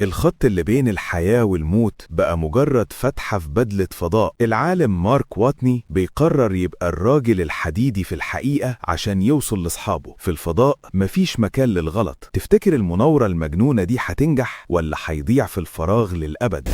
الخط اللي بين الحياة والموت بقى مجرد فتحة في بدلة فضاء. العالم مارك واتني بيقرر يبقى الراجل الحديدي في الحقيقة عشان يوصل لأصحابه. في الفضاء مفيش مكان للغلط. تفتكر المناورة المجنونة دي هتنجح ولا هيضيع في الفراغ للأبد؟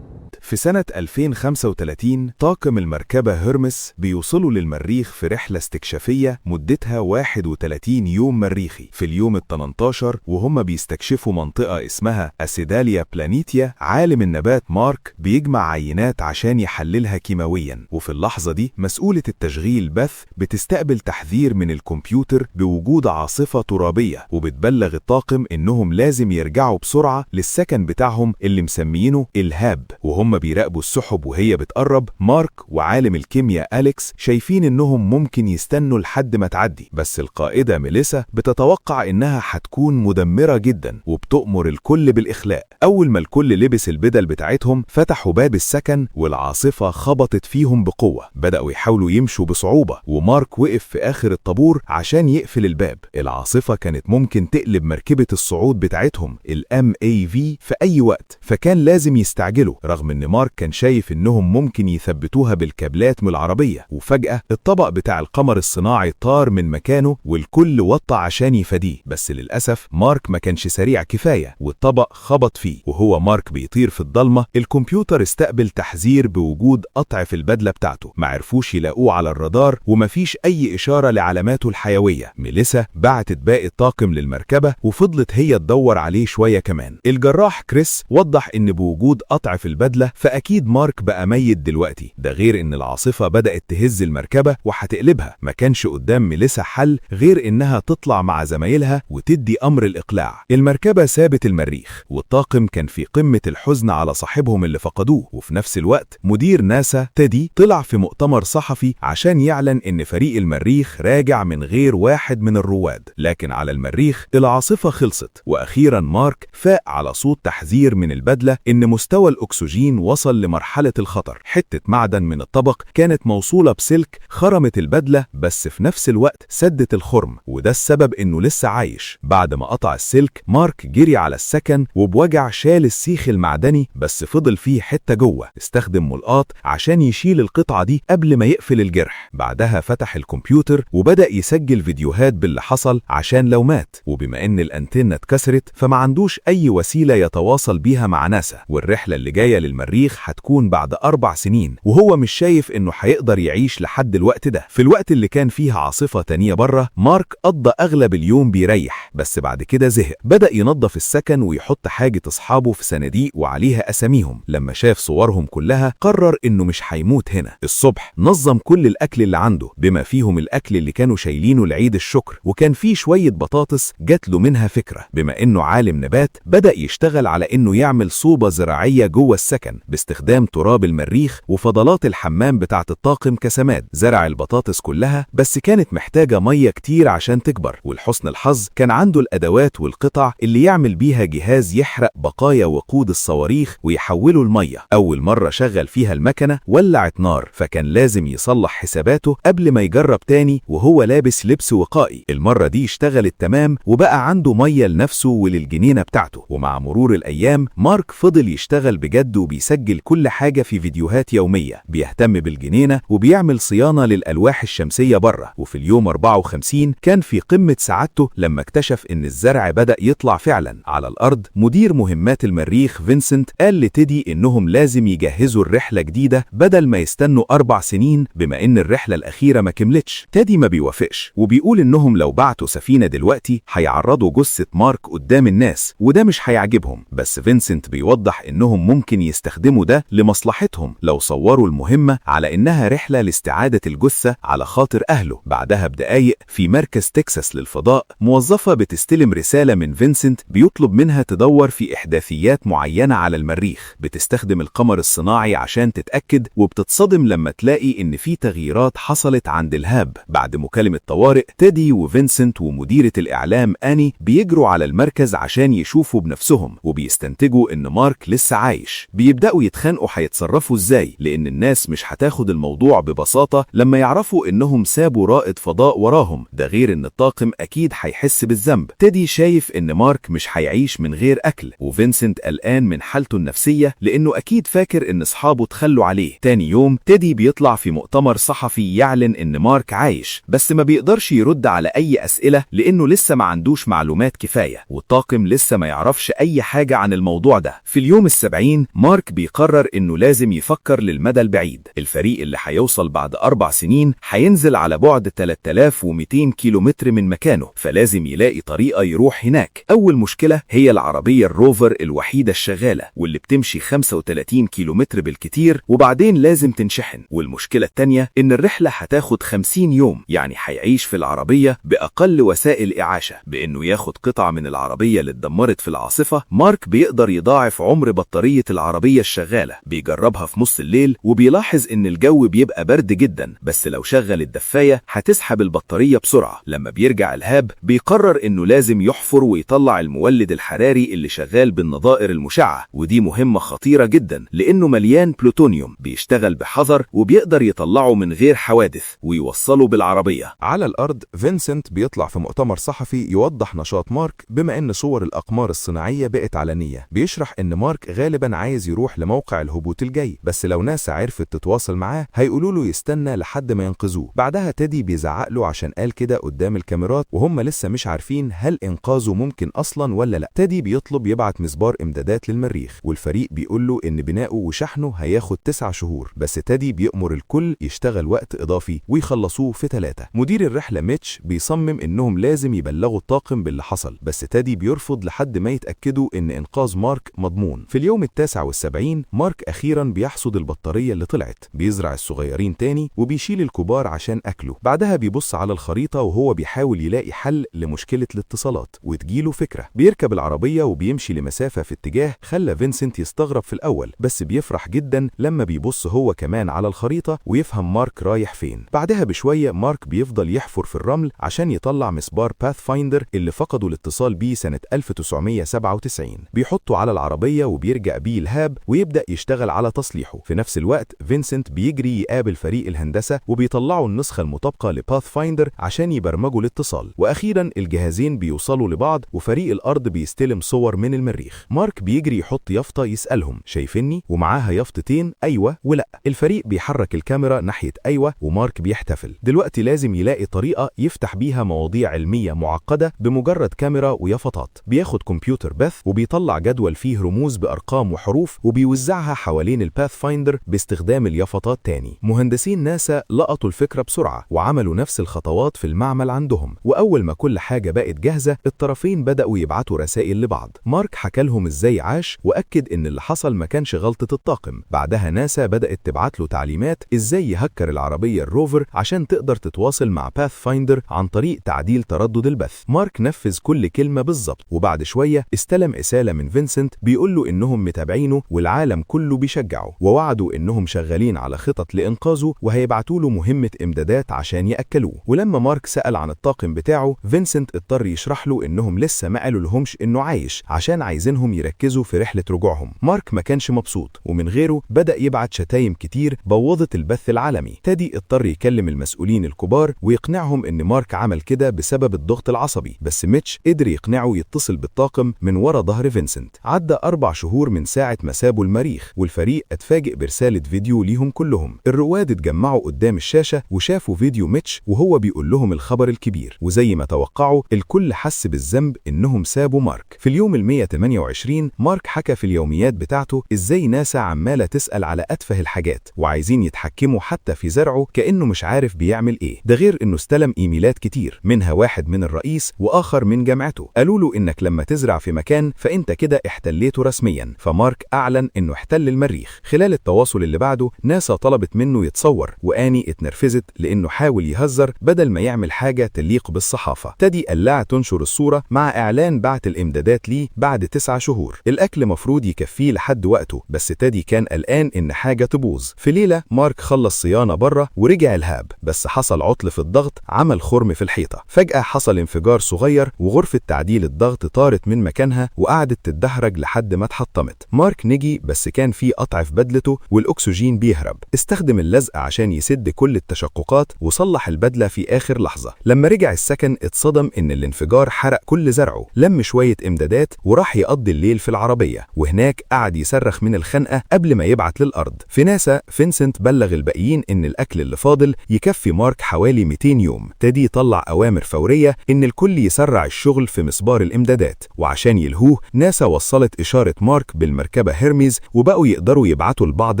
في سنة 2035 طاقم المركبة هيرمس بيوصلوا للمريخ في رحلة استكشافية مدتها 31 يوم مريخي. في اليوم ال18 وهم بيستكشفوا منطقة اسمها أسيداليا بلانيتيا، عالم النبات مارك بيجمع عينات عشان يحللها كيماويا. وفي اللحظة دي مسؤولة التشغيل بث بتستقبل تحذير من الكمبيوتر بوجود عاصفة ترابية، وبتبلغ الطاقم إنهم لازم يرجعوا بسرعة للسكن بتاعهم اللي مسميينه الهاب. وهم بيراقبوا السحب وهي بتقرب، مارك وعالم الكيمياء أليكس شايفين إنهم ممكن يستنوا لحد ما تعدي، بس القائدة ميليسا بتتوقع إنها هتكون مدمرة جدا وبتؤمر الكل بالإخلاء. أول ما الكل لبس البدل بتاعتهم فتحوا باب السكن والعاصفة خبطت فيهم بقوة. بدأوا يحاولوا يمشوا بصعوبة ومارك وقف في آخر الطابور عشان يقفل الباب. العاصفة كانت ممكن تقلب مركبة الصعود بتاعتهم MAV في أي وقت، فكان لازم يستعجلوا، رغم إن مارك كان شايف إنهم ممكن يثبتوها بالكابلات من العربية. وفجأة الطبق بتاع القمر الصناعي طار من مكانه والكل وطى عشان يفاديه، بس للأسف مارك ما كانش سريع كفاية والطبق خبط فيه. وهو مارك بيطير في الضلمة، الكمبيوتر استقبل تحذير بوجود قطع في البدلة بتاعته، ما عرفوش يلاقوه على الرادار ومفيش أي إشارة لعلاماته الحيوية. ميليسا بعتت باقي الطاقم للمركبة وفضلت هي تدور عليه شوية كمان. الجراح كريس وضح إن بوجود قطع في البدلة فأكيد مارك بقى ميت دلوقتي، ده غير إن العاصفة بدأت تهز المركبة وهتقلبها. ما كانش قدام ميليسا حل غير إنها تطلع مع زمايلها وتدي أمر الإقلاع. المركبة سابت المريخ والطاقم كان في قمة الحزن على صاحبهم اللي فقدوه. وفي نفس الوقت مدير ناسا تيدي طلع في مؤتمر صحفي عشان يعلن إن فريق المريخ راجع من غير واحد من الرواد. لكن على المريخ العاصفة خلصت، وأخيرا مارك فاق على صوت تحذير من البدلة إن مستوى الأكسجين وصل لمرحلة الخطر. حتة معدن من الطبق كانت موصولة بسلك خرمت البدلة، بس في نفس الوقت سدت الخرم، وده السبب إنه لسه عايش. بعد ما قطع السلك مارك جري على السكن وبوجع شال السيخ المعدني، بس فضل فيه حتة جوه. استخدم ملقاط عشان يشيل القطعة دي قبل ما يقفل الجرح. بعدها فتح الكمبيوتر وبدأ يسجل فيديوهات باللي حصل عشان لو مات. وبما إن الأنتنة اتكسرت فما عندوش أي وسيلة يتواصل بيها مع ناسا، والرحلة اللي جاية للمريخ هتكون بعد 4 سنين، وهو مش شايف إنه هيقدر يعيش لحد الوقت ده. في الوقت اللي كان فيه عاصفة تانية بره، مارك قضى أغلب اليوم بيريح، بس بعد كده زهق. بدأ ينظف السكن ويحط حاجة أصحابه في صناديق وعليها أساميهم. لما شاف صورهم كلها قرر إنه مش هيموت هنا. الصبح نظم كل الأكل اللي عنده بما فيهم الأكل اللي كانوا شايلينه لعيد الشكر، وكان فيه شوية بطاطس جات له منها فكرة. بما إنه عالم نبات بدأ يشتغل على إنه يعمل صوبة زراعية جوه السكن باستخدام تراب المريخ وفضلات الحمام بتاعة الطاقم كسماد. زرع البطاطس كلها بس كانت محتاجة مية كتير عشان تكبر، ولحسن الحظ كان عنده الأدوات والقطع اللي يعمل بيها جهاز يحرق بقايا وقود الصواريخ ويحوله المية. أول مرة شغل فيها المكنة ولعت نار، فكان لازم يصلح حساباته قبل ما يجرب تاني وهو لابس لبس وقائي. المرة دي اشتغلت تمام وبقى عنده مية لنفسه وللجنينة بتاعته. ومع مرور الأيام مارك فضل يشتغل بجد وبيسجل كل حاجة في فيديوهات يومية، بيهتم بالجنينة وبيعمل صيانة للألواح الشمسية بره. وفي اليوم 54 كان في قمة سعادته لما اكتشف إن الزرع بدأ يطلع فعلا على الأرض. مدير مهمات المريخ فينسنت قال لتيدي إنهم لازم يجهزوا الرحلة جديدة بدل ما يستنوا 4 سنين بما إن الرحلة الأخيرة ما كملتش. تيدي ما بيوافقش وبيقول إنهم لو بعتوا سفينة دلوقتي هيعرضوا جثة مارك قدام الناس وده مش هيعجبهم، بس فينسنت بيوضح إنهم ممكن يستخدموا بيستخدموا ده لمصلحتهم لو صوروا المهمة على إنها رحلة لاستعادة الجثة على خاطر أهله. بعدها بدقايق في مركز تكساس للفضاء موظفة بتستلم رسالة من فينسنت بيطلب منها تدور في إحداثيات معينة على المريخ. بتستخدم القمر الصناعي عشان تتأكد، وبتتصدم لما تلاقي إن في تغييرات حصلت عند الهاب. بعد مكالمة طوارئ، تيدي وفينسنت ومديرة الإعلام آني بيجروا على المركز عشان يشوفوا بنفسهم، وبيستنتجوا إن مارك لسه عايش. بيبدأوا يتخانقوا هيتصرفوا إزاي، لأن الناس مش هتاخد الموضوع ببساطة لما يعرفوا إنهم سابوا رائد فضاء وراهم. ده غير إن الطاقم أكيد هيحس بالذنب. تيدي شايف إن مارك مش هيعيش من غير أكل، وفينسنت قلقان من حالته النفسية لأنه أكيد فاكر إن أصحابه تخلوا عليه. تاني يوم تيدي بيطلع في مؤتمر صحفي يعلن إن مارك عايش، بس ما بيقدرش يرد على أي أسئلة لأنه لسه ما عندوش معلومات كفاية، والطاقم لسه ما يعرفش أي حاجة عن الموضوع ده. في اليوم ال70 مارك بيقرر إنه لازم يفكر للمدى البعيد. الفريق اللي هيوصل بعد 4 سنين هينزل على بعد 3200 كيلومتر من مكانه، فلازم يلاقي طريقة يروح هناك. أول مشكلة هي العربية الروفر الوحيدة الشغالة، واللي بتمشي 35 كيلومتر بالكتير وبعدين لازم تنشحن. والمشكلة التانية إن الرحلة هتاخد 50 يوم، يعني هيعيش في العربية بأقل وسائل إعاشة. بإنه ياخد قطع من العربية اللي اتدمرت في العاصفة، مارك بيقدر يضاعف عمر بطارية العربية الشغالة. بيجربها في نص الليل وبيلاحظ إن الجو بيبقى برد جدا، بس لو شغل الدفاية هتسحب البطارية بسرعة. لما بيرجع الهاب بيقرر إنه لازم يحفر ويطلع المولد الحراري اللي شغال بالنظائر المشعة، ودي مهمة خطيرة جدا لأنه مليان بلوتونيوم. بيشتغل بحذر وبيقدر يطلعه من غير حوادث ويوصله بالعربية. على الأرض فينسنت بيطلع في مؤتمر صحفي يوضح نشاط مارك بما إن صور الأقمار الصناعية بقت علنية. بيشرح إن مارك غالبا عايز يروح لموقع الهبوط الجاي، بس لو ناسا عرفت تتواصل معاه هيقولوا له يستنى لحد ما ينقذوه. بعدها تيدي بيزعق له عشان قال كده قدام الكاميرات، وهم لسه مش عارفين هل إنقاذه ممكن أصلا ولا لا. تيدي بيطلب يبعت مسبار إمدادات للمريخ، والفريق بيقول له إن بناؤه وشحنه هياخد 9 شهور، بس تيدي بيأمر الكل يشتغل وقت إضافي ويخلصوه في 3. مدير الرحلة ميتش بيصمم إنهم لازم يبلغوا الطاقم باللي حصل، بس تيدي بيرفض لحد ما يتأكدوا إن إنقاذ مارك مضمون. في اليوم ال79 مارك أخيرا بيحصد البطارية اللي طلعت، بيزرع الصغيرين تاني وبيشيل الكبار عشان أكله. بعدها بيبص على الخريطة وهو بيحاول يلاقي حل لمشكلة الاتصالات، وتجيله فكرة. بيركب العربية وبيمشي لمسافة في اتجاه خلى فينسنت يستغرب في الأول، بس بيفرح جدا لما بيبص هو كمان على الخريطة ويفهم مارك رايح فين. بعدها بشوية مارك بيفضل يحفر في الرمل عشان يطلع مسبار باث فايندر اللي فقدوا الاتصال بيه سنة 1997. بيحطه على العربية وبيرجع بيه الهاب ويبدأ يشتغل على تصليحه. في نفس الوقت فينسنت بيجري يقابل فريق الهندسة وبيطلعوا النسخة المطابقة لباث فايندر عشان يبرمجوا الاتصال. وأخيرا الجهازين بيوصلوا لبعض وفريق الأرض بيستلم صور من المريخ. مارك بيجري يحط يافطة يسألهم شايفيني، ومعاها يافطتين أيوة ولا. الفريق بيحرك الكاميرا ناحية أيوة ومارك بيحتفل. دلوقتي لازم يلاقي طريقة يفتح بيها مواضيع علمية معقدة بمجرد كاميرا ويافطات. بياخد كمبيوتر بث وبيطلع جدول فيه رموز بأرقام وحروف وبيوزعها حوالين الباث فايندر باستخدام اليافطات تاني. مهندسين ناسا لقطوا الفكرة بسرعة وعملوا نفس الخطوات في المعمل عندهم، وأول ما كل حاجة بقت جاهزة الطرفين بدأوا يبعتوا رسائل لبعض. مارك حكى لهم ازاي عاش وأكد إن اللي حصل ما كانش غلطة الطاقم. بعدها ناسا بدأت تبعت له تعليمات ازاي يهكر العربية الروفر عشان تقدر تتواصل مع باث فايندر عن طريق تعديل تردد البث. مارك نفذ كل كلمة بالظبط، وبعد شوية استلم رسالة من فينسنت بيقول له إنهم متابعينه والعالم كله بيشجعه، ووعدوا إنهم شغالين على خطط لإنقاذه وهيبعتوا له مهمة إمدادات عشان يأكلوه. ولما مارك سأل عن الطاقم بتاعه فينسنت اضطر يشرح له إنهم لسه ما قالوا لهمش إنه عايش عشان عايزينهم يركزوا في رحلة رجوعهم. مارك ما كانش مبسوط، ومن غيره بدأ يبعت شتايم كتير بوظت البث العالمي. تيدي اضطر يكلم المسؤولين الكبار ويقنعهم إن مارك عمل كده بسبب الضغط العصبي، بس ميتش قدر يقنعه يتصل بالطاقم من ورا ظهر فينسنت. عدى 4 شهور من ساعة ما سابوا المريخ، والفريق اتفاجئ برسالة فيديو ليهم كلهم. الرواد اتجمعوا قدام الشاشة وشافوا فيديو ميتش وهو بيقول لهم الخبر الكبير، وزي ما توقعوا الكل حس بالذنب إنهم سابوا مارك. في اليوم ال128 مارك حكى في اليوميات بتاعته إزاي ناسا عمالة تسأل على أتفه الحاجات وعايزين يتحكموا حتى في زرعه كأنه مش عارف بيعمل إيه. ده غير إنه استلم إيميلات كتير، منها واحد من الرئيس وآخر من جامعته قالوا له إنك لما تزرع في مكان فإنت كده احتليته رسميا. فمارك أعلن إنه احتل المريخ. خلال التواصل اللي بعده ناسا طلبت منه يتصور، وآني اتنرفزت لأنه حاول يهزر بدل ما يعمل حاجة تليق بالصحافة. تيدي قلعها تنشر الصورة مع إعلان بعت الإمدادات ليه بعد 9 شهور. الأكل مفروض يكفيه لحد وقته، بس تيدي كان قلقان إن حاجة تبوظ. في ليلة مارك خلص صيانة بره ورجع الهاب، بس حصل عطل في الضغط عمل خرم في الحيطة. فجأة حصل انفجار صغير وغرفة تعديل الضغط طارت من مكانها وقعدت تتدحرج لحد ما اتحطمت. مارك نجي بس كان في قطع في بدلته والأكسجين بيهرب. استخدم اللزق عشان يسد كل التشققات وصلح البدلة في آخر لحظة. لما رجع السكن اتصدم إن الانفجار حرق كل زرعه. لم شوية إمدادات وراح يقضي الليل في العربية، وهناك قعد يصرخ من الخنقة قبل ما يبعت للأرض. في ناسا فينسنت بلغ الباقيين إن الأكل اللي فاضل يكفي مارك حوالي 200 يوم. تيدي طلع أوامر فورية إن الكل يسرع الشغل في مسبار الإمدادات، وعشان يلهوه ناسا وصلت إشارة مارك بالمركبة هيرميز وبقوا يقدروا يبعتوا لبعض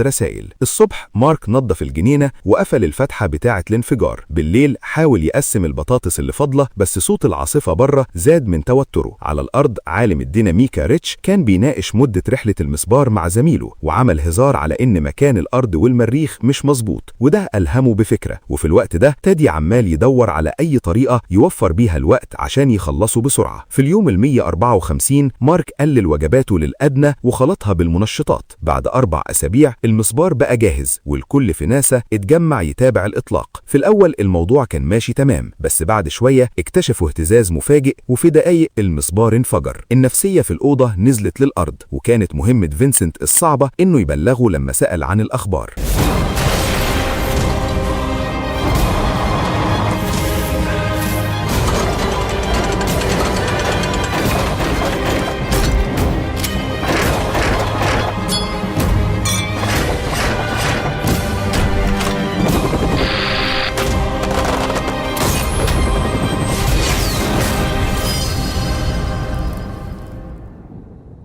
رسائل. الصبح مارك نظف الجنينة وقفل الفتحة بتاعة الانفجار. بالليل حاول يقسم البطاطس اللي فاضلة، بس صوت العاصفة بره زاد من توتره. على الأرض عالم الديناميكا ريتش كان بيناقش مدة رحلة المسبار مع زميله، وعمل هزار على إن مكان الأرض والمريخ مش مظبوط، وده ألهمه بفكرة. وفي الوقت ده تيدي عمال يدور على أي طريقة يوفر بيها الوقت عشان يخلصوا بسرعة. في اليوم 154 مارك قلل وجباته للأدنى وخلطها بالمنشطات. بعد 4 أسابيع المسبار بقى جاهز، والكل في ناسا اتجمع يتابع الإطلاق. في الأول الموضوع كان ماشي تمام، بس بعد شوية اكتشفوا اهتزاز مفاجئ، وفي دقايق المسبار انفجر. النفسية في الأوضة نزلت للأرض، وكانت مهمة فينسنت الصعبة إنه يبلغه لما سأل عن الأخبار.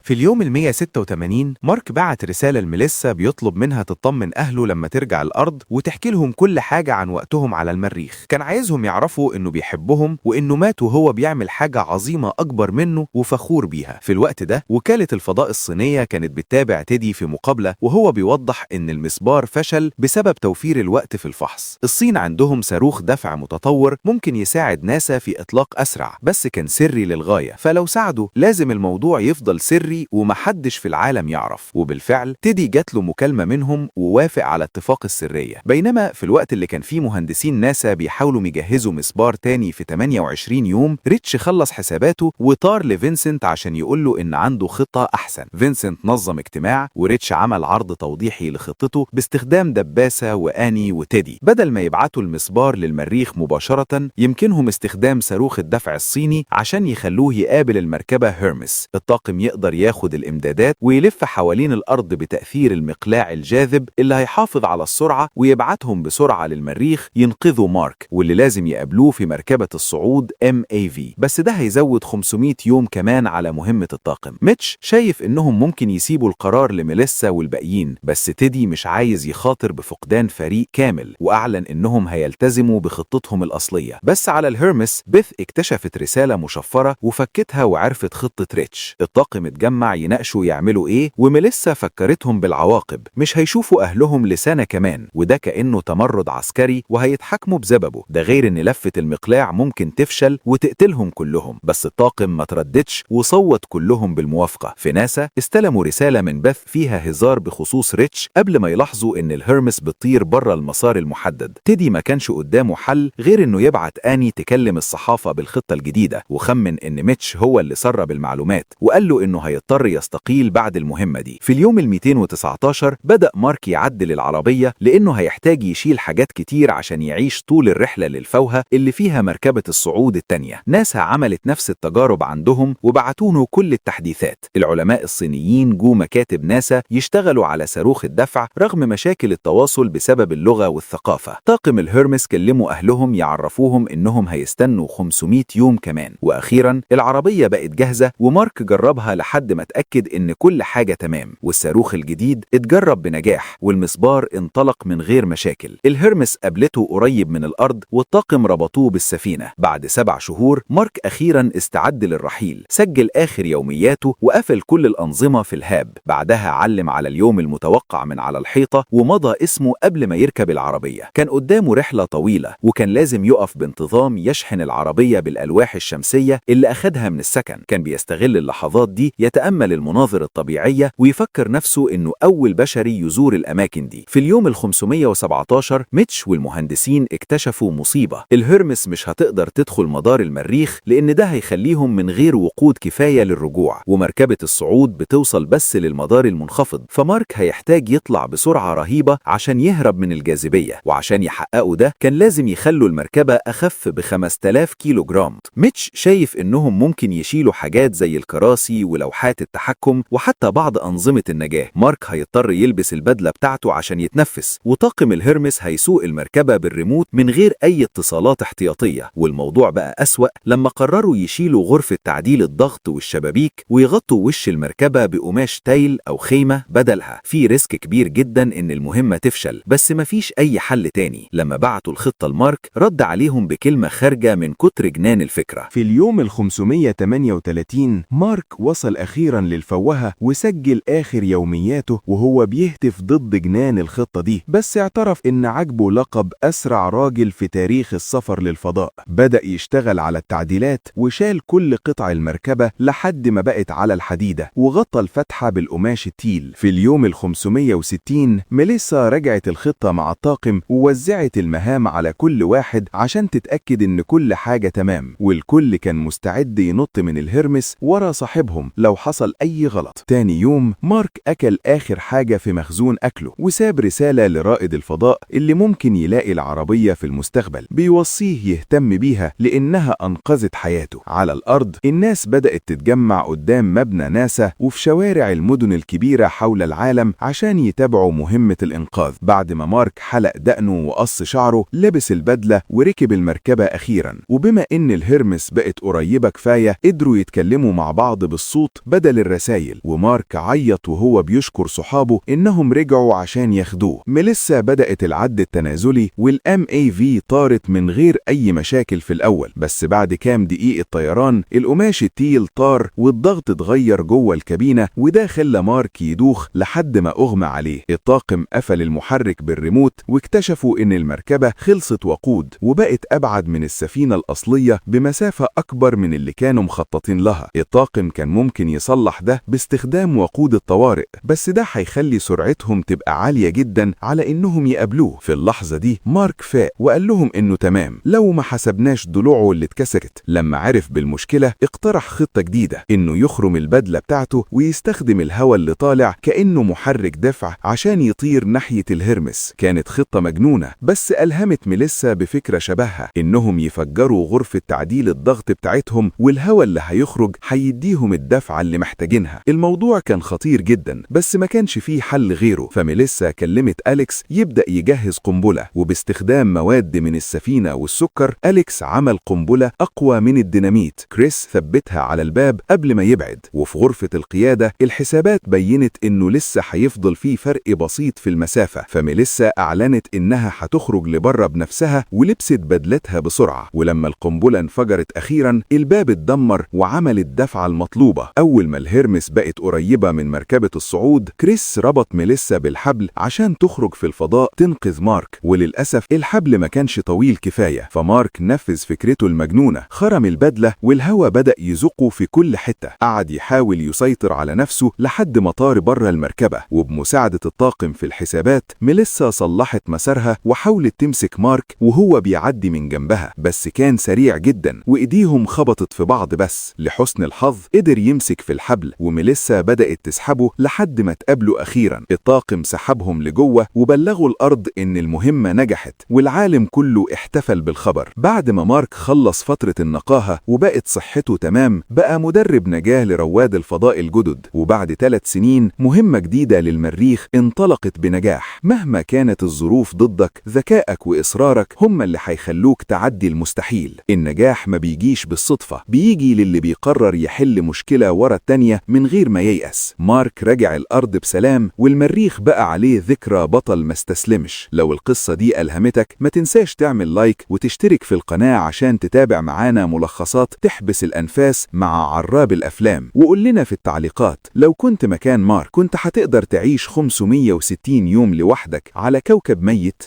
في اليوم 186 مارك بعت رسالة لميليسا بيطلب منها تطمن أهله لما ترجع الأرض وتحكي لهم كل حاجة عن وقتهم على المريخ. كان عايزهم يعرفوا إنه بيحبهم وإنه مات وهو بيعمل حاجة عظيمة أكبر منه وفخور بيها. في الوقت ده وكالة الفضاء الصينية كانت بتتابع تيدي في مقابلة وهو بيوضح إن المسبار فشل بسبب توفير الوقت في الفحص. الصين عندهم صاروخ دفع متطور ممكن يساعد ناسا في إطلاق أسرع، بس كان سري للغاية، فلو ساعده لازم الموضوع يفضل سري ومحدش في العالم يعرف. وبالفعل تيدي جات له مكالمة منهم ووافق على اتفاق السرية. بينما في الوقت اللي كان فيه مهندسين ناسا بيحاولوا يجهزوا مسبار تاني في 28 يوم، ريتش خلص حساباته وطار لفينسنت عشان يقوله إن عنده خطة أحسن. فينسنت نظم اجتماع وريتش عمل عرض توضيحي لخطته باستخدام دباسة وآني وتيدي. بدل ما يبعتوا المسبار للمريخ مباشرة يمكنهم استخدام صاروخ الدفع الصيني عشان يخلوه يقابل المركبة هيرمس. الطاقم يقدر ياخد الإمدادات ويلف حوالين الأرض بتأثير المقلاع الجاذب اللي هيحافظ على السرعة ويبعتهم بسرعة للمريخ ينقذوا مارك واللي لازم يقابلوه في مركبة الصعود MAV. بس ده هيزود 500 يوم كمان على مهمة الطاقم. ميتش شايف إنهم ممكن يسيبوا القرار لميليسا والباقيين، بس تيدي مش عايز يخاطر بفقدان فريق كامل وأعلن إنهم هيلتزموا بخطتهم الأصلية. بس على الهيرمس بيث اكتشفت رسالة مشفرة وفكتها وعرفت خطة ريتش. الطاقم اتجمع يناقشوا يعملوا ايه، وميليسا فكرتهم بالعواقب. مش هيشوفوا اهلهم لسنة كمان، وده كأنه تمرد عسكري وهيتحاكموا بسببه. ده غير ان لفة المقلاع ممكن تفشل وتقتلهم كلهم. بس الطاقم ما ترددش وصوت كلهم بالموافقة. في ناسا استلموا رسالة من بث فيها هزار بخصوص ريتش قبل ما يلاحظوا ان الهيرمس بتطير بره المسار المحدد. تيدي ما كانش قدامه حل غير انه يبعت آني تكلم الصحافة بالخطة الجديدة، وخمن ان ميتش هو اللي سرب المعلومات وقال له انه هيضطر يستقيل بعد المهمة دي. في اليوم 219 بدأ مارك يعدل العربية لأنه هيحتاج يشيل حاجات كتير عشان يعيش طول الرحلة للفوهة اللي فيها مركبة الصعود التانية. ناسا عملت نفس التجارب عندهم وبعتونه كل التحديثات. العلماء الصينيين جو مكاتب ناسا يشتغلوا على صاروخ الدفع رغم مشاكل التواصل بسبب اللغة والثقافة. طاقم الهيرمس كلموا أهلهم يعرفوهم إنهم هيستنوا 500 يوم كمان. وأخيرا العربية بقت جاهزة ومارك جربها لحد لحد ما اتأكد إن كل حاجة تمام، والصاروخ الجديد اتجرب بنجاح والمسبار انطلق من غير مشاكل. الهيرمس قابلته قريب من الأرض والطاقم ربطوه بالسفينة. بعد 7 شهور مارك أخيرا استعد للرحيل، سجل آخر يومياته وقفل كل الأنظمة في الهاب. بعدها علم على اليوم المتوقع من على الحيطة ومضى اسمه قبل ما يركب العربية. كان قدامه رحلة طويلة وكان لازم يقف بانتظام يشحن العربية بالألواح الشمسية اللي أخدها من السكن. كان بيستغل اللحظات دي يتأمل المناظر الطبيعية ويفكر نفسه إنه أول بشري يزور الأماكن دي. في اليوم ال 517 ميتش والمهندسين اكتشفوا مصيبة. الهيرمس مش هتقدر تدخل مدار المريخ لأن ده هيخليهم من غير وقود كفاية للرجوع، ومركبة الصعود بتوصل بس للمدار المنخفض، فمارك هيحتاج يطلع بسرعة رهيبة عشان يهرب من الجاذبية. وعشان يحققوا ده كان لازم يخلوا المركبة أخف ب5000 كيلو جرام. ميتش شايف إنهم ممكن يشيلوا حاجات زي الكراسي ولوحات التحكم وحتى بعض أنظمة النجاة. مارك هيضطر يلبس البدلة بتاعته عشان يتنفس، وطاقم الهيرمس هيسوق المركبة بالريموت من غير أي اتصالات احتياطية. والموضوع بقى أسوأ لما قرروا يشيلوا غرفة تعديل الضغط والشبابيك ويغطوا وش المركبة بقماش تايل أو خيمة بدلها. في ريسك كبير جدا إن المهمة تفشل، بس مفيش أي حل تاني. لما بعتوا الخطة لمارك رد عليهم بكلمة خارجة من كتر جنان الفكرة. في اليوم ال 538 مارك وصل أخيرا للفوهة وسجل آخر يومياته وهو بيهتف ضد جنان الخطة دي، بس اعترف إن عجبه لقب أسرع راجل في تاريخ السفر للفضاء. بدأ يشتغل على التعديلات وشال كل قطع المركبة لحد ما بقت على الحديدة وغطى الفتحة بالقماش التيل. في اليوم ال 560 ميليسا رجعت الخطة مع الطاقم ووزعت المهام على كل واحد عشان تتأكد إن كل حاجة تمام، والكل كان مستعد ينط من الهيرمس ورا صاحبهم لو حصل أي غلط. تاني يوم مارك أكل آخر حاجة في مخزون أكله وساب رسالة لرائد الفضاء اللي ممكن يلاقي العربية في المستقبل بيوصيه يهتم بيها لأنها أنقذت حياته. على الأرض الناس بدأت تتجمع قدام مبنى ناسا وفي شوارع المدن الكبيرة حول العالم عشان يتابعوا مهمة الإنقاذ. بعد ما مارك حلق دقنه وقص شعره لبس البدلة وركب المركبة أخيرا، وبما إن الهيرمس بقت قريبة كفاية قدروا يتكلموا مع بعض بالصوت بدل الرسايل، ومارك عيط وهو بيشكر صحابه إنهم رجعوا عشان ياخدوه. ميليسا بدأت العد التنازلي والMAV طارت من غير أي مشاكل في الأول، بس بعد كام دقيقة طيران القماش التقيل طار والضغط اتغير جوه الكابينة، وده خلى مارك يدوخ لحد ما أغمى عليه. الطاقم قفل المحرك بالريموت واكتشفوا إن المركبة خلصت وقود وبقت أبعد من السفينة الأصلية بمسافة أكبر من اللي كانوا مخططين لها. الطاقم كان ممكن يصلح ده باستخدام وقود الطوارئ، بس ده هيخلي سرعتهم تبقى عالية جدا على إنهم يقابلوه. في اللحظة دي مارك فاق وقال لهم إنه تمام لو ما حسبناش ضلوعه اللي اتكسرت. لما عرف بالمشكلة اقترح خطة جديدة، إنه يخرم البدلة بتاعته ويستخدم الهواء اللي طالع كأنه محرك دفع عشان يطير ناحية الهيرمس. كانت خطة مجنونة بس ألهمت ميليسا بفكرة شبهها، إنهم يفجروا غرفة تعديل الضغط بتاعتهم والهواء اللي هيخرج هيديهم الدفعة اللي محتاجينها. الموضوع كان خطير جدا بس ما كانش فيه حل غيره، فميليسا كلمت أليكس يبدأ يجهز قنبلة، وباستخدام مواد من السفينة والسكر أليكس عمل قنبلة أقوى من الديناميت. كريس ثبتها على الباب قبل ما يبعد، وفي غرفة القيادة الحسابات بينت إنه لسه هيفضل فيه فرق بسيط في المسافة، فميليسا أعلنت إنها هتخرج لبره بنفسها ولبست بدلتها بسرعة. ولما القنبلة انفجرت أخيرا الباب اتدمر وعمل الدفعة المطلوبة. أول ما الهيرمس بقت قريبة من مركبة الصعود كريس ربط ميليسا بالحبل عشان تخرج في الفضاء تنقذ مارك، وللأسف الحبل ما كانش طويل كفاية، فمارك نفذ فكرته المجنونة، خرم البدلة والهواء بدأ يزقه في كل حتة. قعد يحاول يسيطر على نفسه لحد ما طار بره المركبة، وبمساعدة الطاقم في الحسابات ميليسا صلحت مسارها وحاولت تمسك مارك وهو بيعدي من جنبها، بس كان سريع جدا وإيديهم خبطت في بعض. بس لحسن الحظ قدر يمسك في الحبل وميليسا بدأت تسحبه لحد ما تقابلوا أخيرا. الطاقم سحبهم لجوه وبلغوا الأرض إن المهمة نجحت، والعالم كله احتفل بالخبر. بعد ما مارك خلص فترة النقاهة وبقت صحته تمام بقى مدرب نجاة لرواد الفضاء الجدد، وبعد 3 سنين مهمة جديدة للمريخ انطلقت بنجاح. مهما كانت الظروف ضدك ذكائك وإصرارك هم اللي هيخلوك تعدي المستحيل. النجاح ما بيجيش بالصدفة، بيجي للي بيقرر يحل مشكلة ورا التانية من غير ما ييأس. مارك رجع الأرض بسلام، والمريخ بقى عليه ذكرى بطل ما استسلمش. لو القصة دي ألهمتك ما تنساش تعمل لايك وتشترك في القناة عشان تتابع معانا ملخصات تحبس الأنفاس مع عراب الأفلام. وقول لنا في التعليقات لو كنت مكان مارك كنت هتقدر تعيش 560 يوم لوحدك على كوكب ميت؟